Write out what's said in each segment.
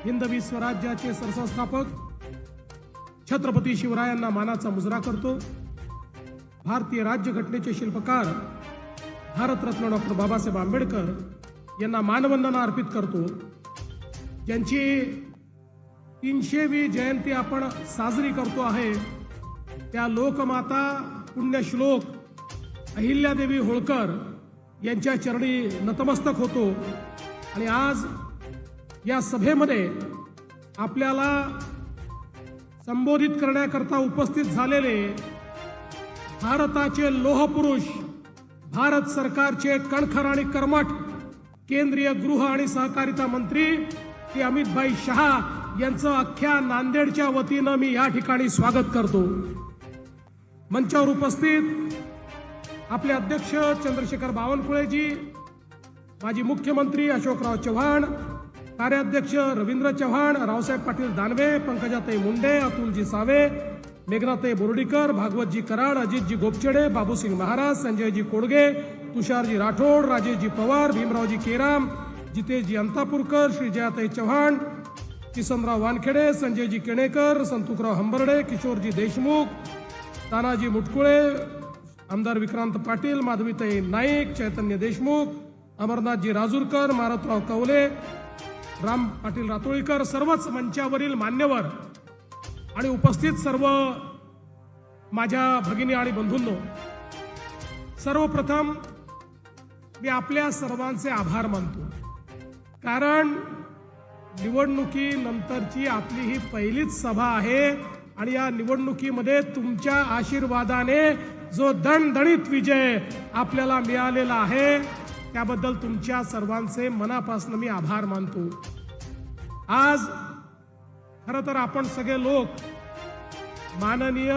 हिंदवी स्वराज्याचे सरसंस्थापक छत्रपती शिवरायांना मानाचा मुजरा करतो। भारतीय राज्यघटनेचे शिल्पकार भारतरत्न डॉक्टर बाबासाहेब आंबेडकर यांना मानवंदना अर्पित करतो। ज्यांची 300वी जयंती आपण साजरी करतो आहे त्या लोकमाता पुण्यश्लोक अहिल्यादेवी होळकर यांच्या चरणी नतमस्तक होतो। आणि आज या सभेमध्ये आपल्याला संबोधित करण्याकरता उपस्थित झालेले भारताचे लोहपुरुष, भारत सरकारचे कणखर आणि कर्मठ केंद्रीय गृह आणि सहकारिता मंत्री श्री अमितभाई शहा यांचं अख्ख्या नांदेडच्या वतीनं मी या ठिकाणी स्वागत करतो। मंचावर उपस्थित आपले अध्यक्ष चंद्रशेखर बावनकुळेजी, माजी मुख्यमंत्री अशोकराव चव्हाण, कार्याध्यक्ष रवींद्र चव्हाण, रावसाहेब पाटील दानवे, पंकजाताई मुंडे, अतुलजी सावे, मेघनाताई बोर्डीकर, भागवतजी कराड, अजितजी गोपचेडे, बाबूसिंग महाराज, संजयजी कोडगे, तुषारजी राठोड, राजेशजी पवार, भीमरावजी केराम, जितेशजी अंतापूरकर, श्रीजयाताई चव्हाण, किसनराव वानखेडे, संजयजी केणेकर, संतुकराव हंबर्डे, किशोरजी देशमुख, तानाजी मुटकुळे, आमदार विक्रांत पाटील, माधवीताई नाईक, चैतन्य देशमुख, अमरनाथजी राजूरकर, मारुतराव कवले, राम पाटील रातोळीकर, सर्वच मंचावरील मान्यवर आणि उपस्थित सर्व माझ्या भगिनी आणि बंधूंनो, सर्वप्रथम मी आपल्या सर्वांचे आभार मानतो। कारण निवडणुकीनंतरची आपली ही पहिलीच सभा आहे आणि या निवडणुकीमध्ये तुमच्या आशीर्वादाने जो दणदणीत विजय आपल्याला मिळालेला आहे त्याबद्दल तुमच्या सर्वांचे मनापासून मी आभार मानतो। आज खरं तर आपण सगळे लोक माननीय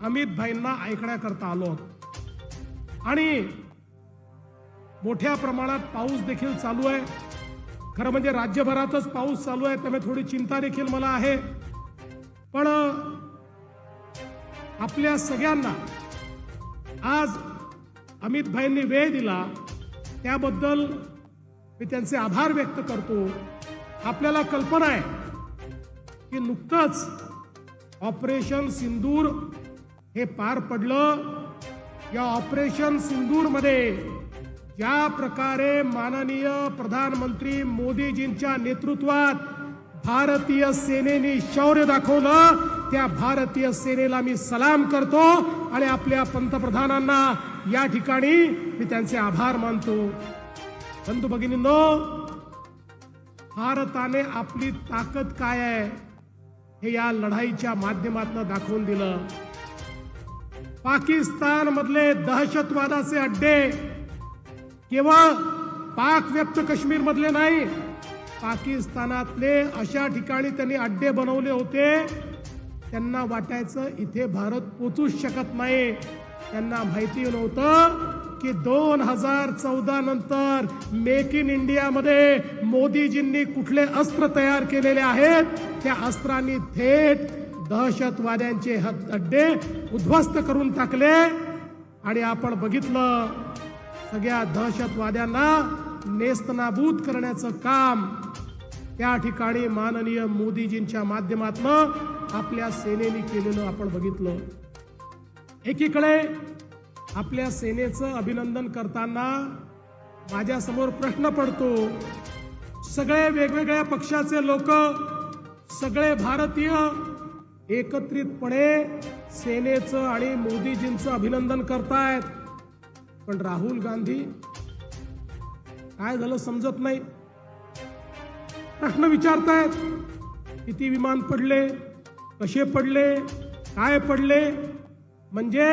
अमितभाईंना ऐकण्याकरता आलो आहोत आणि मोठ्या प्रमाणात पाऊस देखील चालू आहे। खरं म्हणजे राज्यभरातच पाऊस चालू आहे, त्यामुळे थोडी चिंता देखील मला आहे। पण आपल्या सगळ्यांना आज अमितभाईंनी वेळ दिला त्याबद्दल मी त्यांचे आभार व्यक्त करतो। आपल्याला कल्पना आहे की नुकतंच ऑपरेशन सिंदूर हे पार पडलं। या ऑपरेशन सिंदूरमध्ये ज्या प्रकारे माननीय प्रधानमंत्री मोदीजींच्या नेतृत्वात भारतीय सेनेने शौर्य दाखवलं त्या भारतीय सेनेला मी सलाम करतो आणि आपल्या पंतप्रधानांना या ठिकाणी मी त्यांचे आभार मानतो। बंधू भगिनींनो, भारताने आपली ताकद काय आहे हे या लढाईच्या माध्यमातून दाखवून दिलं। पाकिस्तान मधले दहशतवादाचे अड्डे केवळ पाक व्याप्त काश्मीर मधले नाही, पाकिस्तानातले अशा ठिकाणी त्यांनी अड्डे बनवले होते त्यांना वाटायचं इथे भारत पोचूच शकत नाही। त्यांना माहिती नव्हतं की 2014 नंतर मेक इन इंडिया मध्ये मोदीजींनी कुठले अस्त्र तयार केलेले आहेत, त्या अस्त्रांनी थेट दहशतवाद्यांचे अड्डे उद्ध्वस्त करून टाकले। आणि आपण बघितलं सगळ्या दहशतवाद्यांना नेस्तनाबूत करण्याचं काम त्या ठिकाणी माननीय मोदीजींच्या माध्यमातून आपल्या सेनेने केलेलं आपण बघितलं। एकीकडे आपल्या सेनेचं अभिनंदन करताना माझ्या समोर प्रश्न पडतो, सगळे वेगवेगळ्या पक्षाचे लोक, सगळे भारतीय एकत्रितपणे सेनेचं आणि मोदीजींचं अभिनंदन करतायत, पण राहुल गांधी काय झालं समजत नाही। प्रश्न विचारतायत, किती विमान पडले, कसे पडले, काय पडले, म्हणजे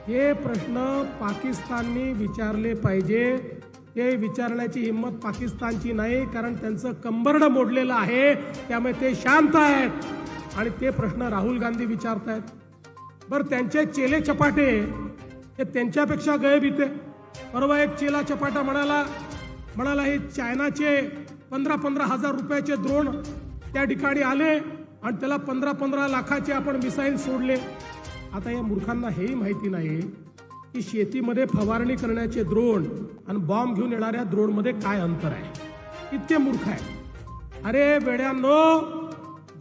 हे प्रश्न पाकिस्तानने विचारले पाहिजे। ते विचारण्याची हिम्मत पाकिस्तानची नाही, कारण त्यांचं कंबरड मोडलेलं आहे, त्यामुळे ते शांत आहेत आणि ते प्रश्न राहुल गांधी विचारतायत। बरं, त्यांचे चेले चपाटे हे त्यांच्यापेक्षा गयबीते। परवा एक चेला चपाटा म्हणाला हे चायनाचे 15-15 हजार रुपयाचे ड्रोन त्या ठिकाणी आले आणि त्याला 15-15 लाखाचे आपण मिसाईल सोडले। आता या मूर्खांना हेही माहिती नाही की शेतीमध्ये फवारणी करण्याचे ड्रोन आणि बॉम्ब घेऊन येणाऱ्या ड्रोन मध्ये काय अंतर आहे। इतके मूर्ख आहे। अरे वेड्यांनो,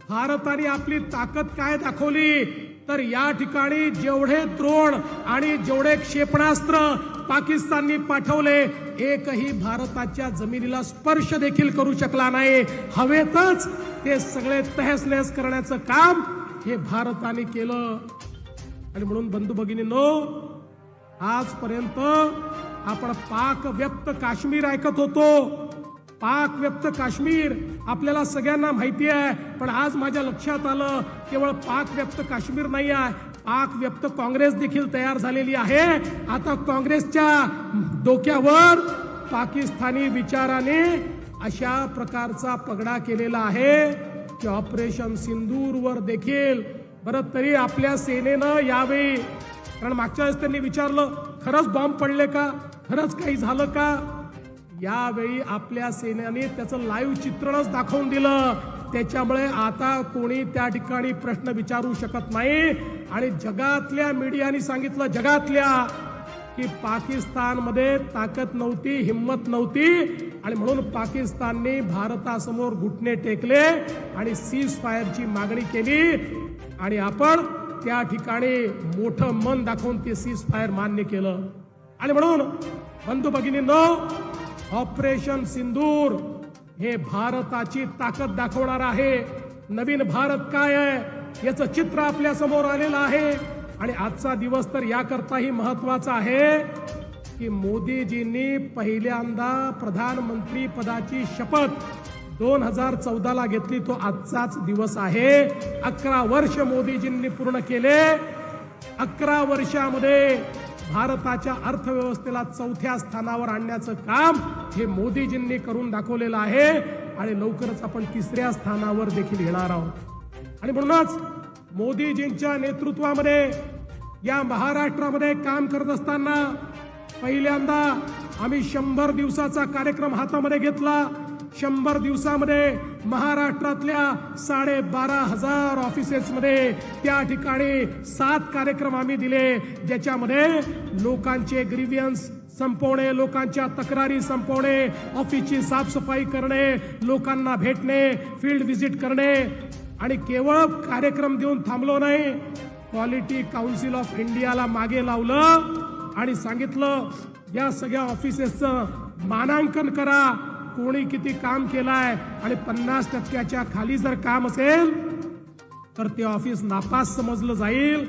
भारताने आपली ताकद काय दाखवली तर या ठिकाणी जेवढे ड्रोन आणि जेवढे क्षेपणास्त्र पाकिस्तानने पाठवले, एकही भारताच्या जमिनीला स्पर्श देखील करू शकला नाही. हवेतच ते सगळे तहस नहस करण्याचं काम हे भारताने केलं. आणि म्हणून बंधू भगिनींनो, आजपर्यंत आपण पाक व्यक्त काश्मीर ऐकत होतो. पाक व्यक्त काश्मीर आपल्याला सगळ्यांना माहिती आहे, पण आज माझ्या लक्षात आलं केवळ पाक व्यक्त काश्मीर नाही आहे, पाक व्यक्त काँग्रेस देखील तयार झालेली आहे. आता काँग्रेसच्या डोक्यावर पाकिस्तानी विचाराने अशा प्रकारचा पगडा केलेला आहे की ऑपरेशन सिंदूरवर देखील बरं तरी आपल्या सेनेनं यावेळी, कारण मागच्या वेळेस त्यांनी विचारलं खरंच बॉम्ब पडले का, खरंच काही झालं का, यावेळी आपल्या सेनेने त्याचं लाईव्ह चित्रणच दाखवून दिलं. त्याच्यामुळे आता कोणी त्या ठिकाणी प्रश्न विचारू शकत नाही. आणि जगातल्या मीडियाने सांगितलं, जगातल्या, की पाकिस्तानमध्ये ताकद नव्हती, हिम्मत नव्हती, आणि म्हणून पाकिस्तानने भारतासमोर घुटणे टेकले आणि सीज फायरची मागणी केली. आणि आपण त्या ठिकाणी मोठं मन दाखवून ते सीज फायर मान्य केलं. आणि म्हणून बंधू भगिनींनो, ऑपरेशन सिंदूर हे भारताची ताकद दाखवणार आहे. नवीन भारत काय आहे याचं चित्र आपल्या समोर आलेलं आहे. आणि आजचा दिवस तर याकरताही महत्वाचा आहे की मोदीजींनी पहिल्यांदा प्रधानमंत्री पदाची शपथ 2014ला घेतली. तो आजचाच दिवस आहे. 11 वर्ष मोदीजींनी पूर्ण केले. 11 वर्षामध्ये भारताच्या अर्थव्यवस्थेला 4थ्या स्थानावर आणण्याचं काम हे मोदीजींनी करून दाखवलेलं आहे. आणि लवकरच आपण 3ऱ्या स्थानावर देखील येणार आहोत. आणि म्हणूनच मोदीजींच्या नेतृत्वामध्ये या महाराष्ट्रामध्ये काम करत असताना पहिल्यांदा आम्ही 100 दिवसाचा कार्यक्रम हातामध्ये घेतला. 100 दिवसामध्ये महाराष्ट्रातल्या 12,500 ऑफिसेसमध्ये त्या ठिकाणी 7 कार्यक्रम आम्ही दिले, ज्याच्यामध्ये लोकांचे ग्रीव्हियन्स संपवणे, लोकांच्या तक्रारी संपवणे, ऑफिसची साफसफाई करणे, लोकांना भेटणे, फील्ड व्हिजिट करणे. आणि केवळ कार्यक्रम देऊन थांबलो नाही, क्वालिटी काउन्सिल ऑफ इंडियाला मागे लावलं आणि सांगितलं या सगळ्या ऑफिसेसचं मानांकन करा, कोणी किती काम केलाय, आणि 50% खाली जर काम असेल तर ते ऑफिस नापास समजलं जाईल.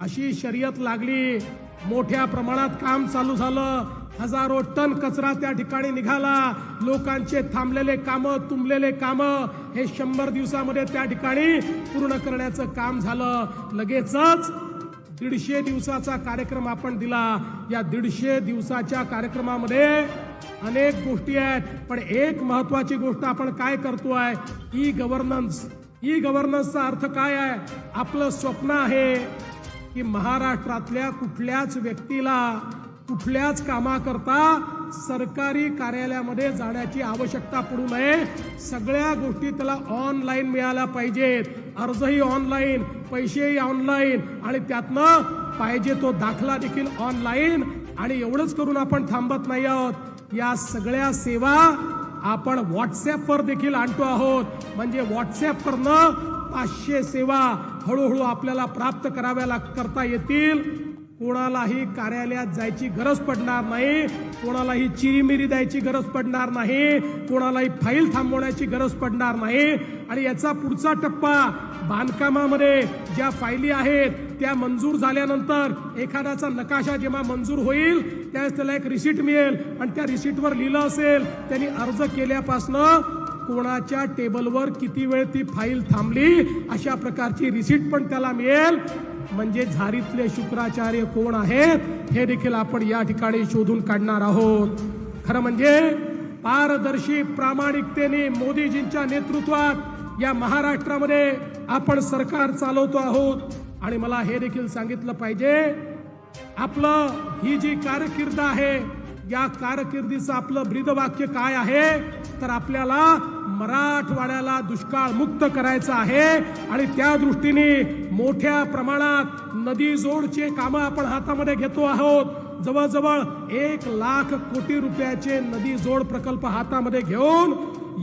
अशी शर्यत लागली. मोठ्या प्रमाणात काम चालू झालं. हजारो टन कचरा त्या ठिकाणी निघाला. लोकांचे थांबलेले कामं, तुंबलेले कामं हे 100 दिवसामध्ये त्या ठिकाणी पूर्ण करण्याचं काम झालं. लगेचच 150 दिवसाचा कार्यक्रम आपण दिला. या 150 दिवसाच्या कार्यक्रमामध्ये अनेक गोष्टी आहेत, पण एक महत्वाची गोष्ट आपण काय करतोय, ई गव्हर्नन्स. ई गव्हर्नन्सचा अर्थ काय आहे? आपलं स्वप्न आहे की महाराष्ट्रातल्या कुठल्याच व्यक्तीला कुठल्याच कामाकरता सरकारी कार्यालयामध्ये जाण्याची आवश्यकता पडू नये. सगळ्या गोष्टी त्याला ऑनलाईन मिळाल्या पाहिजेत. अर्जही ऑनलाईन, पैसेही ऑनलाईन, आणि त्यातनं पाहिजे तो दाखला देखील ऑनलाईन. आणि एवढंच करून आपण थांबत नाही आहोत. या सगळ्या सेवा आपण व्हॉट्सॲपवर देखील आणतो आहोत. म्हणजे व्हॉट्सॲपवरनं 500 सेवा हळूहळू आपल्याला प्राप्त करता येतील. कोणालाही कार्यालयात जायची गरज पडणार नाही, कोणालाही चिरीमिरी द्यायची गरज पडणार नाही, कोणालाही फाईल थांबवण्याची गरज पडणार नाही. आणि याचा पुढचा टप्पा, बांधकामामध्ये ज्या फायली आहेत त्या मंजूर झाल्यानंतर एखाद्याचा नकाशा जेव्हा मंजूर होईल त्यावेळेस त्याला एक रिसीट मिळेल, आणि त्या रिसीटवर लिहिलं असेल त्यांनी अर्ज केल्यापासनं कोणाच्या टेबलवर किती वेळ ती फाईल थांबली अशा प्रकारची रिसीट पण त्याला मिळेल. म्हणजे झारीतले शुक्राचार्य कोण आहेत हे देखील आपण या ठिकाणी शोधून काढणार आहोत. खरं म्हणजे पारदर्शी प्रामाणिकतेने मोदीजींच्या नेतृत्वात या महाराष्ट्रामध्ये आपण सरकार चालवतो आहोत. आणि मला हे देखील सांगितलं पाहिजे, आपलं ही जी कारकीर्द आहे या कारकिर्दीचं आपलं ब्रीदवाक्य काय आहे तर आपल्याला मराठवाड्याला दुष्काळ मुक्त करायचं आहे. आणि त्या दृष्टीने मोठ्या प्रमाणात नदी जोडचे कामं आपण हातामध्ये घेतो आहोत. जवळजवळ 1 लाख कोटी रुपयाचे नदी जोड प्रकल्प हातामध्ये घेऊन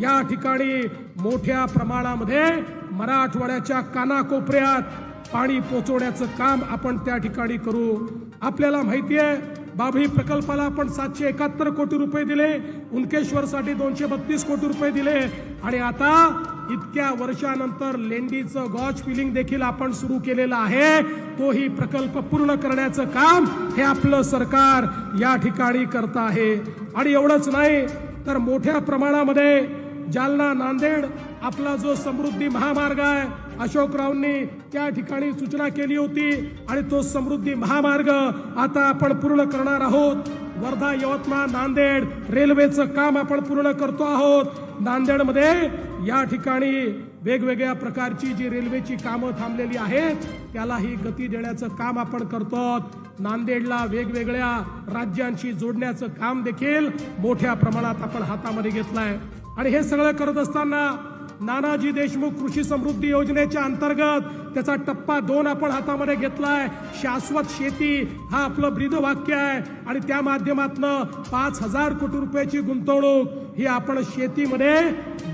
या ठिकाणी मोठ्या प्रमाणामध्ये मराठवाड्याच्या कानाकोपऱ्यात पाणी पोहोचवण्याचं काम आपण त्या ठिकाणी करू. आपल्याला माहिती आहे बाभळी प्रकल्पाला आपण 771 कोटी रुपये दिले, उनकेश्वरसाठी 232 कोटी रुपये दिले आणि आता इतक्या वर्षानंतर लेंडीचं गॉज फिलिंग देखील आपण सुरू केलेलं आहे. तोही प्रकल्प पूर्ण करण्याचं काम हे आपलं सरकार या ठिकाणी करत आहे. आणि एवढंच नाही तर मोठ्या प्रमाणामध्ये जालना नांदेड आपला जो समृद्धी महामार्ग आहे, अशोकरावांनी त्या ठिकाणी सूचना केली होती आणि तो समृद्धी महामार्ग आता आपण पूर्ण करणार आहोत. वर्धा यवतमाळ नांदेड रेल्वेचं काम आपण पूर्ण करतो आहोत. नांदेडमध्ये या ठिकाणी वेगवेगळ्या प्रकारची जी रेल्वेची कामं थांबलेली आहेत त्यालाही गती देण्याचं काम आपण करतो. नांदेडला वेगवेगळ्या राज्यांशी जोडण्याचं काम देखील मोठ्या प्रमाणात आपण हातामध्ये घेतलंय. आणि हे सगळं करत असताना नानाजी देशमुख कृषी समृद्धी योजनेच्या अंतर्गत त्याचा टप्पा 2 आपण हातामध्ये घेतलाय. शाश्वत शेती हा आपलं ब्रीदवाक्य आहे आणि त्या माध्यमातून 5,000 कोटी रुपयाची गुंतवणूक ही आपण शेतीमध्ये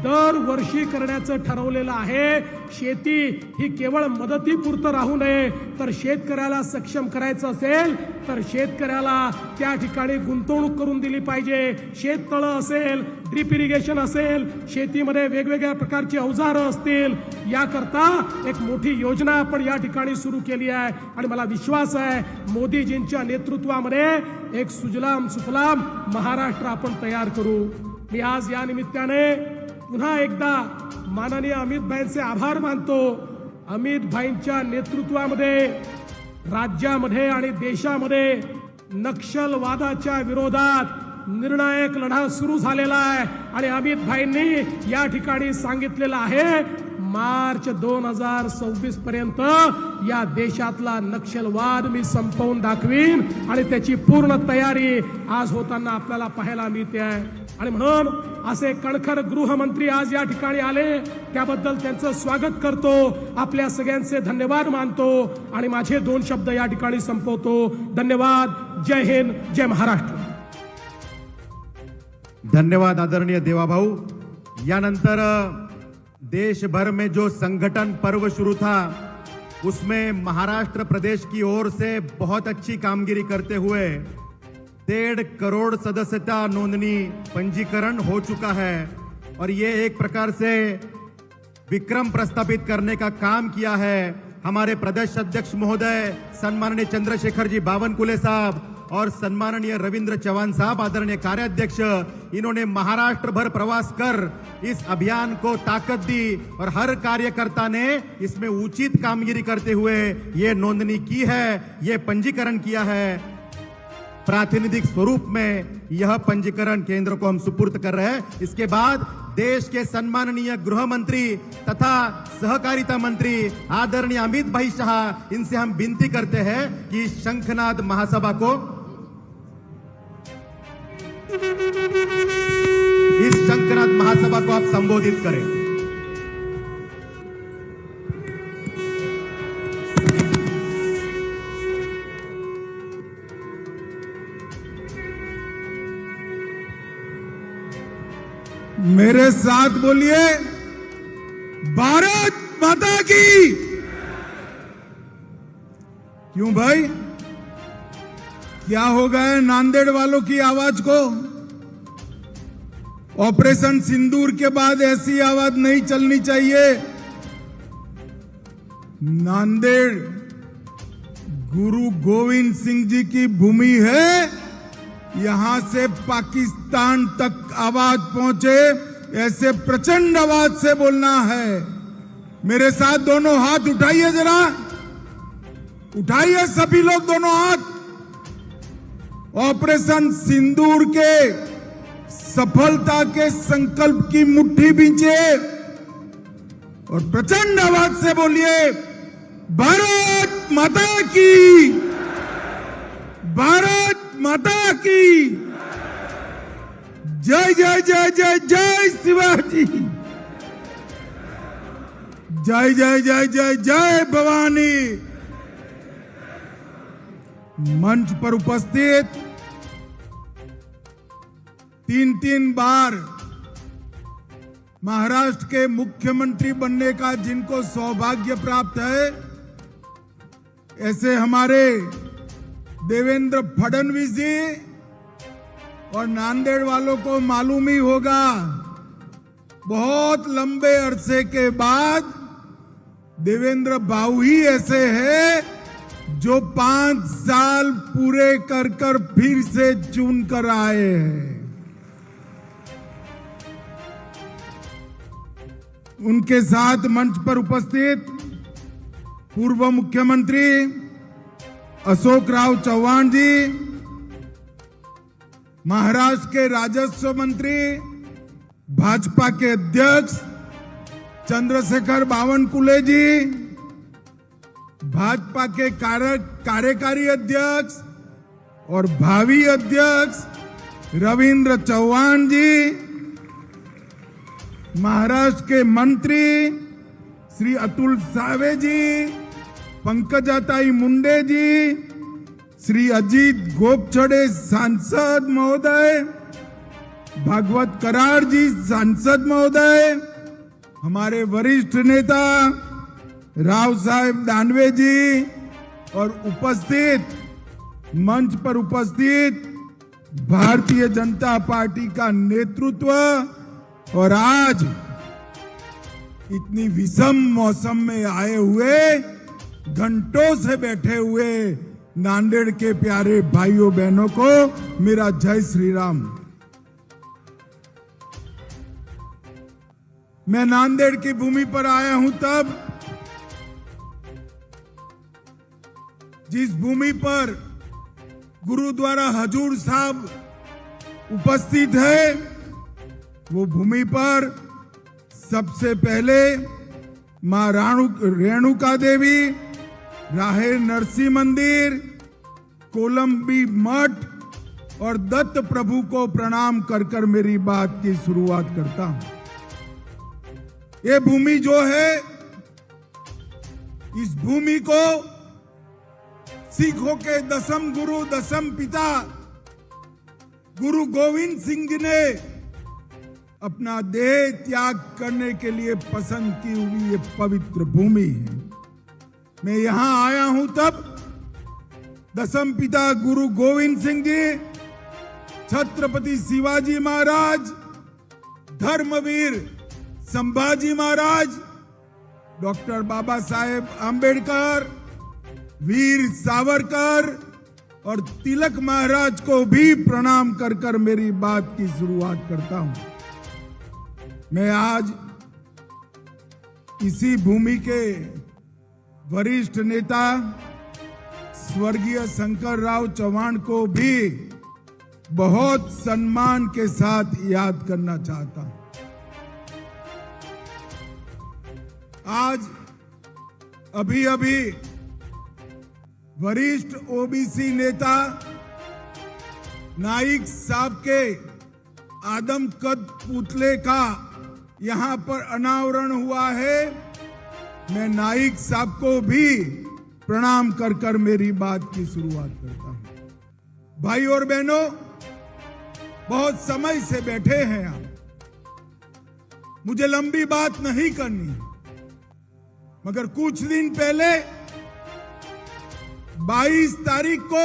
दरवर्षी करण्याचं ठरवलेलं आहे. शेती ही केवळ मदतीपुरतं राहू नये तर शेतकऱ्याला सक्षम करायचं असेल तर शेतकऱ्याला त्या ठिकाणी गुंतवणूक करून दिली पाहिजे. शेततळं असेल, ड्रीप इरिगेशन असेल, शेतीमध्ये वेगवेगळ्या प्रकारची अवजारं असतील, याकरता एक मोठी योजना आपण या ठिकाणी सुरू केली आहे. आणि मला विश्वास आहे मोदीजींच्या नेतृत्वामध्ये एक सुजलाम सुफलाम महाराष्ट्र आपण तयार करू. मी आज या निमित्ताने पुन्हा एकदा माननीय अमित भाईंचे आभार मानतो. अमित भाईंच्या नेतृत्वामध्ये राज्यामध्ये आणि देशामध्ये नक्षलवादाच्या विरोधात निर्णायक लढा सुरू झालेला आहे आणि अमित भाईंनी या ठिकाणी सांगितलेलं आहे मार्च 2026 पर्यंत या देशातला नक्षलवाद मी संपवून दाखवीन आणि त्याची पूर्ण तयारी आज होताना आपल्याला पाहायला मिळते आहे. आणि म्हणून असे कणखर गृहमंत्री आज या ठिकाणी आले त्याबद्दल त्यांचं स्वागत करतो. आपल्या सगळ्यांचे धन्यवाद मानतो आणि माझे 2 शब्द या ठिकाणी संपवतो. धन्यवाद. जय हिंद, जय महाराष्ट्र. धन्यवाद आदरणीय देवाभाऊ. यानंतर देश भर में जो संगठन पर्व शुरू था उसमें महाराष्ट्र प्रदेश की ओर से बहुत अच्छी कामगिरी करते हुए 1.5 करोड़ सदस्यता नोंदनी पंजीकरण हो चुका है और ये एक प्रकार से विक्रम प्रस्थापित करने का काम किया है. हमारे प्रदेश अध्यक्ष महोदय सम्माननीय चंद्रशेखर जी बावनकुले साहब और सम्माननीय रविंद्र चौहान साहब आदरणीय कार्याध्यक्ष, इन्होंने महाराष्ट्र भर प्रवास कर इस अभियान को ताकत दी और हर कार्यकर्ता ने इसमें उचित कामगिरी करते हुए ये नोंदनी की है, ये पंजीकरण किया है. प्रातिनिधिक स्वरूप में यह पंजीकरण केंद्र को हम सुपुर्द कर रहे हैं. इसके बाद देश के सम्माननीय गृह मंत्री तथा सहकारिता मंत्री आदरणीय अमित भाई शाह, इनसे हम विनती करते हैं कि शंखनाद महासभा को इस शंखनाद महासभा को आप संबोधित करें. मेरे साथ बोलिए, भारत माता की. क्यों भाई, क्या हो गए नांदेड़ वालों की आवाज को? ऑपरेशन सिंदूर के बाद ऐसी आवाज नहीं चलनी चाहिए. नांदेड़ गुरु गोविंद सिंह जी की भूमि है. यहां से पाकिस्तान तक आवाज पहुंचे ऐसे प्रचंड आवाज से बोलना है. मेरे साथ दोनों हाथ उठाइए, जरा उठाइए सभी लोग दोनों हाथ. ऑपरेशन सिंदूर के सफलता के संकल्प की मुट्ठी बींचे और प्रचंड आवाज से बोलिए, भारत माता की, भारत माता की. जय जय जय जय जय शिवाजी. जय जय जय जय जय भवानी. मंच पर उपस्थित 3 बार महाराष्ट्र के मुख्यमंत्री बनने का जिनको सौभाग्य प्राप्त है, ऐसे हमारे देवेंद्र फडणवीस जी और नांदेड़ वालों को मालूम ही होगा, बहुत लंबे अरसे के बाद देवेंद्र बाबू ही ऐसे हैं जो 5 साल पूरे कर फिर से चुन कर आए हैं। उनके साथ मंच पर उपस्थित पूर्व मुख्यमंत्री अशोक राव चौहान जी, महाराष्ट्र के राजस्व मंत्री भाजपा के अध्यक्ष चंद्रशेखर बावनकुळे जी, भाजपा के कार्यकारी अध्यक्ष और भावी अध्यक्ष रविंद्र चौहान जी, महाराष्ट्र के मंत्री श्री अतुल सावे जी, पंकजाताई मुंडे जी, श्री अजीत गोपछड़े सांसद महोदय, भागवत कराड़ जी सांसद महोदय, हमारे वरिष्ठ नेता राव साहेब दानवे जी और उपस्थित मंच पर उपस्थित भारतीय जनता पार्टी का नेतृत्व और आज इतनी विषम मौसम में आए हुए, घंटों से बैठे हुए नांदेड़ के प्यारे भाइयों बहनों को मेरा जय श्री राम। मैं नांदेड़ की भूमि पर आया हूं तब जिस भूमि पर गुरुद्वारा हजूर साहब उपस्थित है, वो भूमि पर सबसे पहले मां रेणुका देवी, राहे नरसिंह मंदिर, कोलंबी मठ और दत्त प्रभु को प्रणाम कर मेरी बात की शुरुआत करता हूं। ये भूमि जो है, इस भूमि को सिखों के दसम गुरु, दसम पिता गुरु गोविंद सिंह जी ने अपना देह त्याग करने के लिए पसंद की हुई ये पवित्र भूमि है। मैं यहां आया हूं तब दसम पिता गुरु गोविंद सिंह जी, छत्रपति शिवाजी महाराज, धर्मवीर संभाजी महाराज, डॉक्टर बाबा साहेब आंबेडकर, वीर सावरकर और तिलक महाराज को भी प्रणाम कर मेरी बात की शुरुआत करता हूं। मैं आज इसी भूमि के वरिष्ठ नेता स्वर्गीय शंकर राव चौहान को भी बहुत सम्मान के साथ याद करना चाहता हूं। आज अभी वरिष्ठ ओबीसी नेता नाइक साहब के आदमकद पुतले का यहां पर अनावरण हुआ है। मैं नाइक साहब को भी प्रणाम कर मेरी बात की शुरुआत करता हूं। भाई और बहनों, बहुत समय से बैठे हैं आप, मुझे लंबी बात नहीं करनी, मगर कुछ दिन पहले 22 तारीख को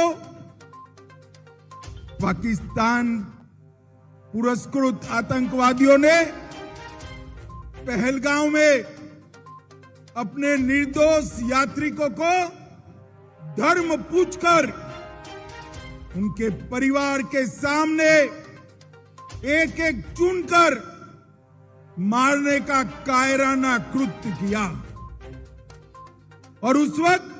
पाकिस्तान पुरस्कृत आतंकवादियों ने पहलगांव में अपने निर्दोष यात्रिकों को धर्म पूछकर उनके परिवार के सामने एक एक चुनकर मारने का कायराना कृत्य किया। और उस वक्त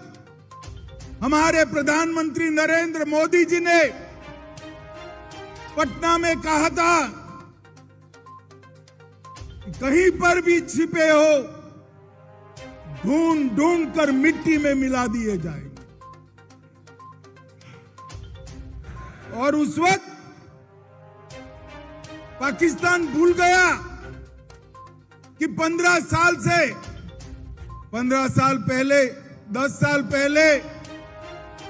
हमारे प्रधानमंत्री नरेंद्र मोदी जी ने पटना में कहा था कि कहीं पर भी छिपे हो, ढूंढ ढूंढ कर मिट्टी में मिला दिए जाएंगे। और उस वक्त पाकिस्तान भूल गया कि 15 साल पहले 10 साल पहले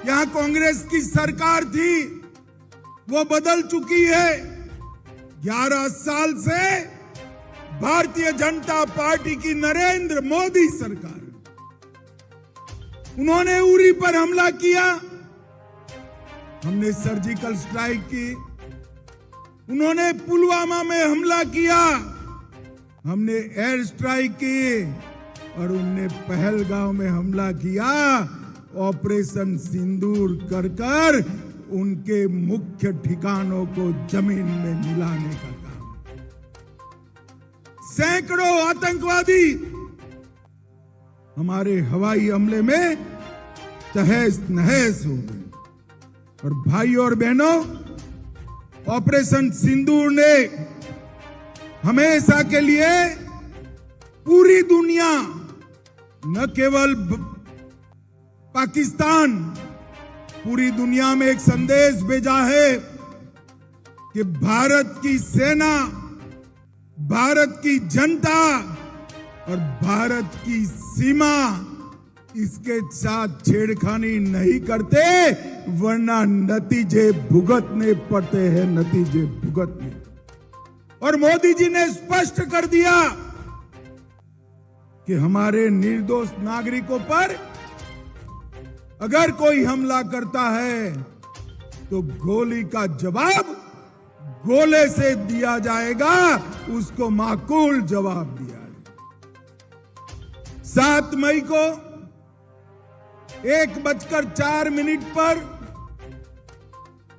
यहां कांग्रेस की सरकार थी, वो बदल चुकी है। 11 साल से भारतीय जनता पार्टी की नरेंद्र मोदी सरकार, उन्होंने उरी पर हमला किया, हमने सर्जिकल स्ट्राइक की। उन्होंने पुलवामा में हमला किया, हमने एयर स्ट्राइक की। और उनने पहलगांव में हमला किया, ऑपरेशन सिंदूर कर कर उनके मुख्य ठिकानों को जमीन में मिलाने का काम। सैकड़ों आतंकवादी हमारे हवाई हमले में तहस नहस हो गए। और भाई और बहनों, ऑपरेशन सिंदूर ने हमेशा के लिए पूरी दुनिया, न केवल पाकिस्तान, पूरी दुनिया में एक संदेश भेजा है कि भारत की सेना, भारत की जनता और भारत की सीमा इसके साथ छेड़खानी नहीं करते, वरना नतीजे भुगतने पड़ते हैं, नतीजे भुगतने। और मोदी जी ने स्पष्ट कर दिया कि हमारे निर्दोष नागरिकों पर अगर कोई हमला करता है तो गोली का जवाब गोले से दिया जाएगा, उसको माकूल जवाब दिया जाएगा। 7 मई को 1:04 पर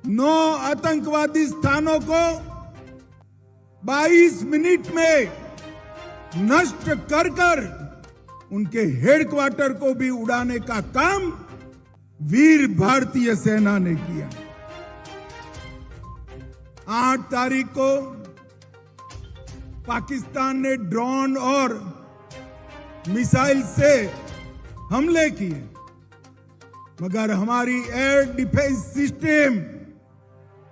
9 आतंकवादी स्थानों को 22 मिनट में नष्ट कर कर उनके हेडक्वार्टर को भी उड़ाने का काम वीर भारतीय सेना ने किया। 8 तारीख को पाकिस्तान ने ड्रोन और मिसाइल से हमले किए, मगर हमारी एयर डिफेंस सिस्टम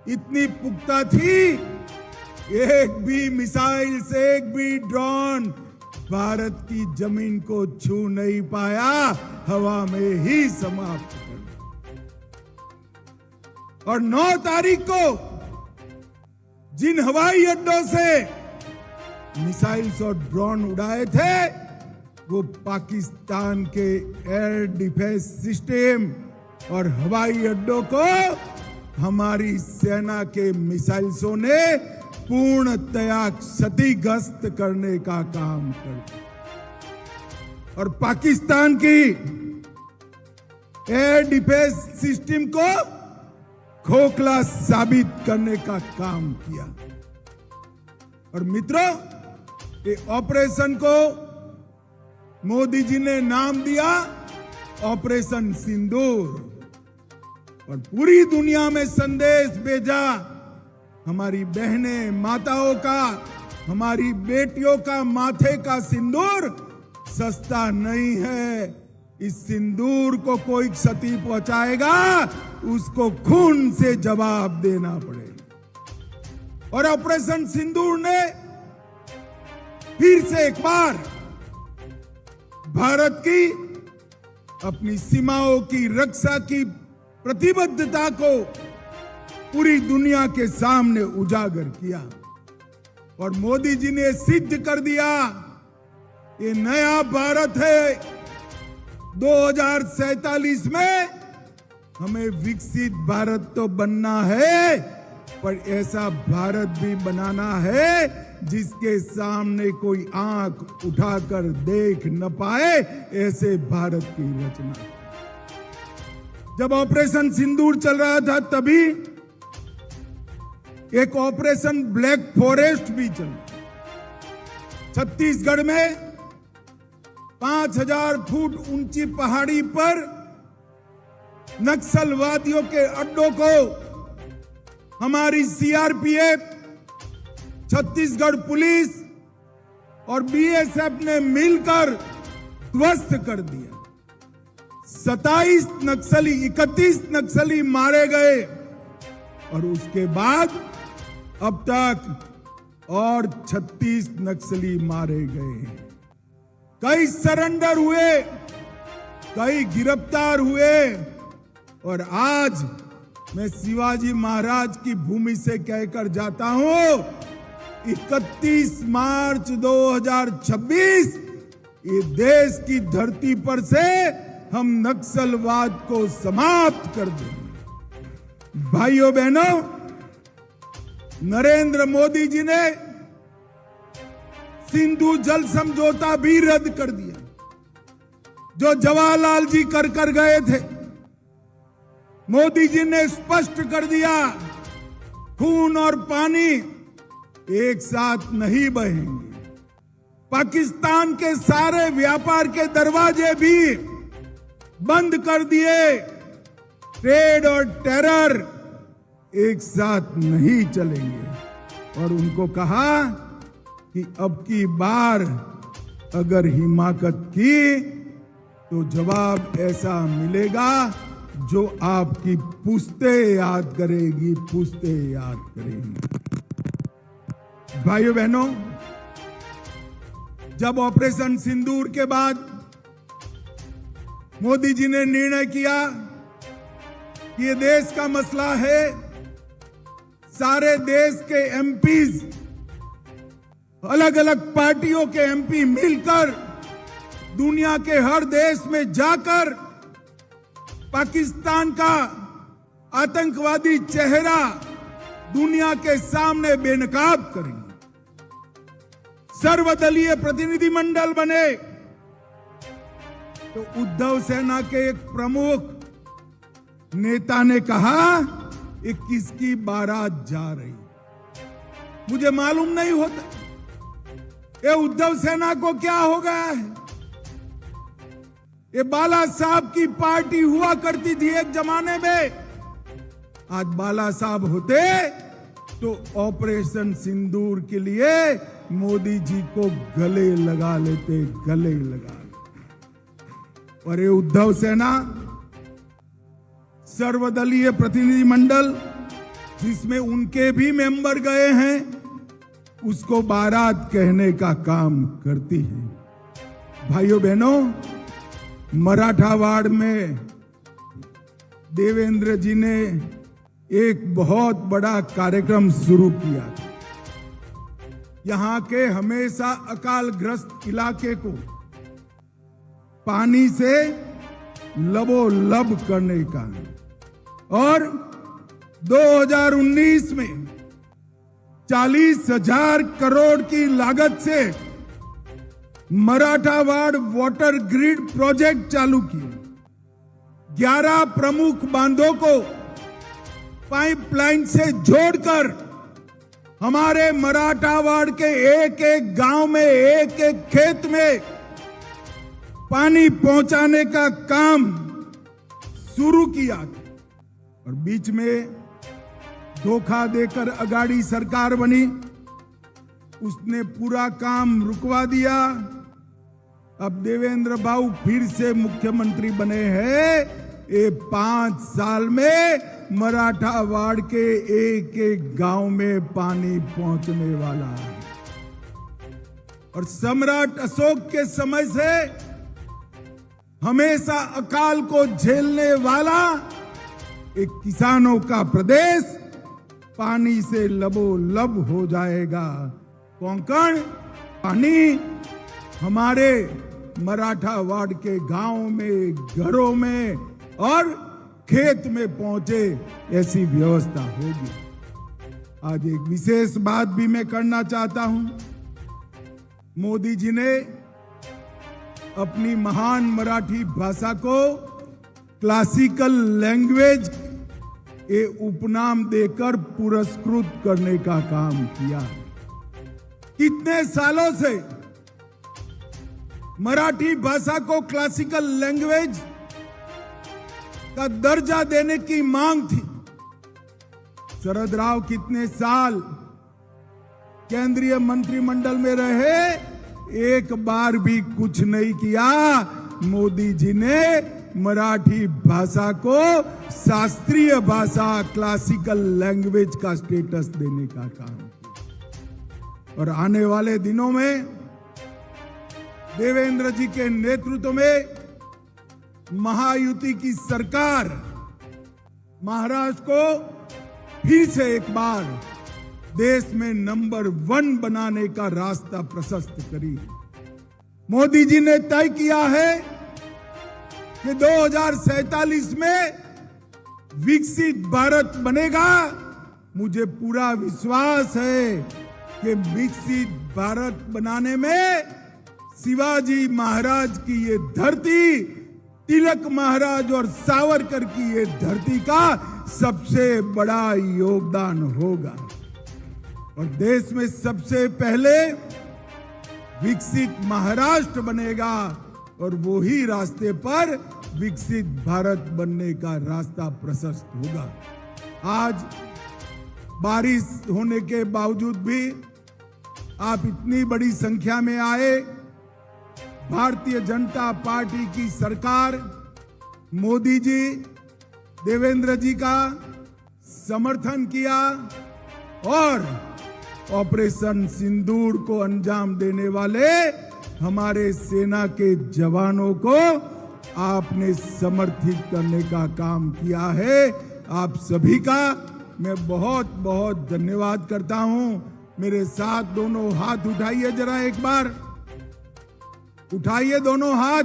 इतनी पुख्ता थी, एक भी मिसाइल से एक भी ड्रोन भारत की जमीन को छू नहीं पाया, हवा में ही समाप्त कर। और 9 तारीख को जिन हवाई अड्डों से मिसाइल्स और ड्रोन उड़ाए थे, वो पाकिस्तान के एयर डिफेंस सिस्टम और हवाई अड्डों को हमारी सेना के मिसाइल्सों ने पूर्णतया क्षतिग्रस्त करने का काम कर। और पाकिस्तान की एयर डिफेंस सिस्टम को खोखला साबित करने का काम किया। और मित्रों, ये ऑपरेशन को मोदी जी ने नाम दिया ऑपरेशन सिंदूर, और पूरी दुनिया में संदेश भेजा, हमारी बहनें, माताओं का, हमारी बेटियों का माथे का सिंदूर सस्ता नहीं है। इस सिंदूर को कोई क्षति पहुंचाएगा, उसको खून से जवाब देना पड़ेगा। और ऑपरेशन सिंदूर ने फिर से एक बार भारत की अपनी सीमाओं की रक्षा की प्रतिबद्धता को पूरी दुनिया के सामने उजागर किया। और मोदी जी ने सिद्ध कर दिया, ये नया भारत है। 2047 में हमें विकसित भारत तो बनना है, पर ऐसा भारत भी बनाना है जिसके सामने कोई आंख उठाकर देख न पाए, ऐसे भारत की रचना। जब ऑपरेशन सिंदूर चल रहा था, तभी एक ऑपरेशन ब्लैक फॉरेस्ट भी चल रहा। छत्तीसगढ़ में 5000 फुट ऊंची पहाड़ी पर नक्सलवादियों के अड्डों को हमारी सीआरपीएफ, छत्तीसगढ़ पुलिस और बीएसएफ ने मिलकर ध्वस्त कर दिया। 31 नक्सली मारे गए। और उसके बाद अब तक और 36 नक्सली मारे गए। कई सरेंडर हुए, कई गिरफ्तार हुए। और आज मैं शिवाजी महाराज की भूमि से कहकर जाता हूं, 31 मार्च 2026 ये देश की धरती पर से हम नक्सलवाद को समाप्त कर देंगे। भाइयों बहनों, नरेंद्र मोदी जी ने सिंधु जल समझौता भी रद्द कर दिया, जो जवाहरलाल जी कर गए थे। मोदी जी ने स्पष्ट कर दिया, खून और पानी एक साथ नहीं बहेंगे। पाकिस्तान के सारे व्यापार के दरवाजे भी बंद कर दिए। ट्रेड और टेरर एक साथ नहीं चलेंगे। और उनको कहा कि अब की बार अगर हिमाकत की तो जवाब ऐसा मिलेगा जो आपकी पुश्ते याद करेगी, पुश्ते याद करेंगी। भाइयों बहनों, जब ऑपरेशन सिंदूर के बाद मोदी जी ने निर्णय किया कि ये देश का मसला है, सारे देश के एमपीज, अलग अलग पार्टियों के एमपी मिलकर दुनिया के हर देश में जाकर पाकिस्तान का आतंकवादी चेहरा दुनिया के सामने बेनकाब करेंगे। सर्वदलीय प्रतिनिधिमंडल बने तो उद्धव सेना के एक प्रमुख नेता ने कहा ये किसकी बारात जा रही। मुझे मालूम नहीं होता ये उद्धव सेना को क्या हो गया है। ये बाला साहब की पार्टी हुआ करती थी एक जमाने में। आज बाला साहब होते तो ऑपरेशन सिंदूर के लिए मोदी जी को गले लगा लेते, गले लगा लेते। और ये उद्धव सेना सर्वदलीय प्रतिनिधिमंडल जिसमें उनके भी मेंबर गए हैं, उसको बारात कहने का काम करती है। भाइयों बहनों, मराठावाड़ में देवेंद्र जी ने एक बहुत बड़ा कार्यक्रम शुरू किया था। यहां के हमेशा अकालग्रस्त इलाके को पानी से लबोलब करने का, और 2019 में 40,000 करोड़ की लागत से मराठावाड़ वाटर ग्रिड प्रोजेक्ट चालू किए। 11 प्रमुख बांधों को पाइपलाइन से जोड़कर हमारे मराठावाड़ के एक एक गांव में, एक एक खेत में पानी पहुंचाने का काम शुरू किया। और बीच में धोखा देकर अगाड़ी सरकार बनी, उसने पूरा काम रुकवा दिया। अब देवेंद्र बाबू फिर से मुख्यमंत्री बने हैं। ये 5 साल में मराठावाड़ के एक एक गांव में पानी पहुंचने वाला है। और सम्राट अशोक के समय से हमेशा अकाल को झेलने वाला एक किसानों का प्रदेश पानी से लबोलब हो जाएगा। कोंकण पानी हमारे मराठावाड़ के गांव में, घरों में और खेत में पहुंचे, ऐसी व्यवस्था होगी। आज एक विशेष बात भी मैं करना चाहता हूं। मोदी जी ने अपनी महान मराठी भाषा को क्लासिकल लैंग्वेज ये उपनाम देकर पुरस्कृत करने का काम किया। कितने सालों से मराठी भाषा को क्लासिकल लैंग्वेज का दर्जा देने की मांग थी। शरद राव कितने साल केंद्रीय मंत्रिमंडल में रहे, एक बार भी कुछ नहीं किया। मोदी जी ने मराठी भाषा को शास्त्रीय भाषा, क्लासिकल लैंग्वेज का स्टेटस देने का काम किया। और आने वाले दिनों में देवेंद्र जी के नेतृत्व में महायुति की सरकार महाराष्ट्र को फिर से एक बार देश में नंबर 1 बनाने का रास्ता प्रशस्त करी है। मोदी जी ने तय किया है कि 2047 में विकसित भारत बनेगा। मुझे पूरा विश्वास है कि विकसित भारत बनाने में शिवाजी महाराज की ये धरती, तिलक महाराज और सावरकर की ये धरती का सबसे बड़ा योगदान होगा और देश में सबसे पहले विकसित महाराष्ट्र बनेगा और वो ही रास्ते पर विकसित भारत बनने का रास्ता प्रशस्त होगा। आज बारिश होने के बावजूद भी आप इतनी बड़ी संख्या में आए। भारतीय जनता पार्टी की सरकार, मोदी जी, देवेंद्र जी का समर्थन किया और ऑपरेशन सिंदूर को अंजाम देने वाले हमारे सेना के जवानों को आपने समर्थित करने का काम किया है। आप सभी का मैं बहुत बहुत धन्यवाद करता हूं। मेरे साथ दोनों हाथ उठाइए, जरा एक बार उठाइए दोनों हाथ।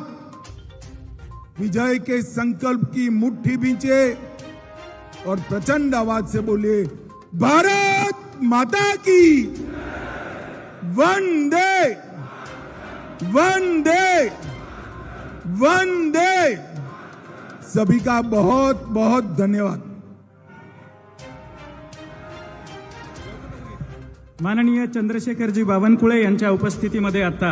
विजय के संकल्प की मुट्ठी बींचे और प्रचंड आवाज से बोलिए, भारत माता की वंदे वंदे वंदे। सभी का बहुत बहुत धन्यवाद। माननीय चंद्रशेखरजी बावनकुळे यांच्या उपस्थितीमध्ये आता